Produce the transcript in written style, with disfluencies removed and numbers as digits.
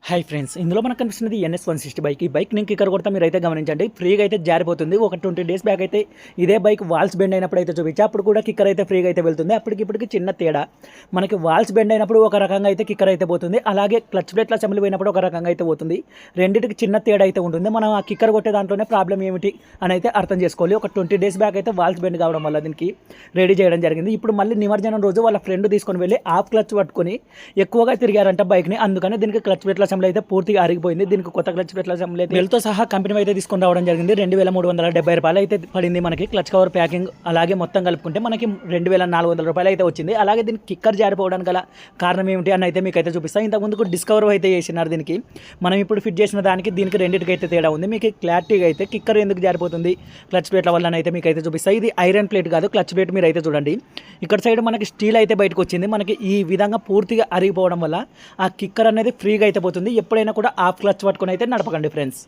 Hi friends, ఇందులో మనకు కనిపిస్తున్నది NS 160 బైక్. ఈ బైక్ నేను కిక్కర్ కొడతా, మీరు అయితే గమనించండి. ఫ్రీగా అయితే జారిపోతుంది. ఒక 20 డేస్ బ్యాక్ అయితే ఇదే బైక్ వాల్స్ బెండ్ అయినప్పుడు అయితే చూపించా. అప్పుడు కూడా కిక్కర్ అయితే ఫ్రీగా అయితే వెళ్తుంది. అప్పటికిప్పటికి చిన్న తేడా, మనకి వాల్స్ బెండ్ అయినప్పుడు ఒక రకంగా అయితే కిక్కర్ అయితే పోతుంది, అలాగే క్లచ్ ప్లేట్ల అసెంబ్లీ పోయినప్పుడు ఒక రకంగా అయితే పోతుంది. రెండింటికి చిన్న తేడా అయితే ఉంటుంది. మనం ఆ కిక్కర్ కొట్టే దాంట్లోనే ప్రాబ్లం ఏమిటి అని అయితే అర్థం చేసుకోవాలి. ఒక 20 డేస్ బ్యాక్ అయితే వాల్స్ బెండ్ కావడం వల్ల దీనికి రెడీ చేయడం జరిగింది. ఇప్పుడు మళ్ళీ నిమజ్జనం రోజు వాళ్ళ ఫ్రెండ్ తీసుకొని వెళ్ళి హాఫ్ క్లచ్ పట్టుకొని ఎక్కువగా తిరిగారంట బైక్ని. అందుకని దీనికి క్లచ్ ప్లేట్ల అసెంబ్లీ అయితే పూర్తిగా ఆరిగిపోయింది. దీనికి కొత్త క్లచ్ ప్లేట్ల అసెంబ్లీ అయితే బెల్ట్తో సహా కంపెనీ అయితే తీసుకొని రావడం జరిగింది. 2370 రూపాయలు అయితే పడింది మనకి. క్లచ్ కవర్ ప్యాకింగ్ అలాగే మొత్తం కలుపుకుంటే మనకి 2400 రూపాయలు అయితే వచ్చింది. అలాగే దీనికి కిక్కర్ జారిపోవడానికి గల కారణం ఏమిటి అని అయితే మీకు అయితే చూపిస్తాను. ఇంతకుముందుకు డిస్కవర్ అయితే చేసినారు దీనికి. మనం ఇప్పుడు ఫిట్ చేసిన దానికి దీనికి రెండింటికి అయితే తేడా ఉంది. మీకు క్లారిటీగా అయితే కిక్కర్ ఎందుకు జారిపోతుంది క్లచ్ ప్లేట్ల వల్ల అయితే మీకు అయితే చూపిస్తాయి. ఇది ఐరన్ ప్లేట్ కాదు, క్లచ్ ప్లేట్. మీరు అయితే చూడండి, ఇక్కడ సైడ్ మనకి స్టీల్ అయితే బయటకు వచ్చింది. మనకి ఈ విధంగా పూర్తిగా అరిగిపోవడం వల్ల ఆ కిక్కర్ అనేది ఫ్రీగా అయితే పోతుంది. ఎప్పుడైనా కూడా హాఫ్ క్లచ్ పట్టుకొని అయితే నడపకండి ఫ్రెండ్స్.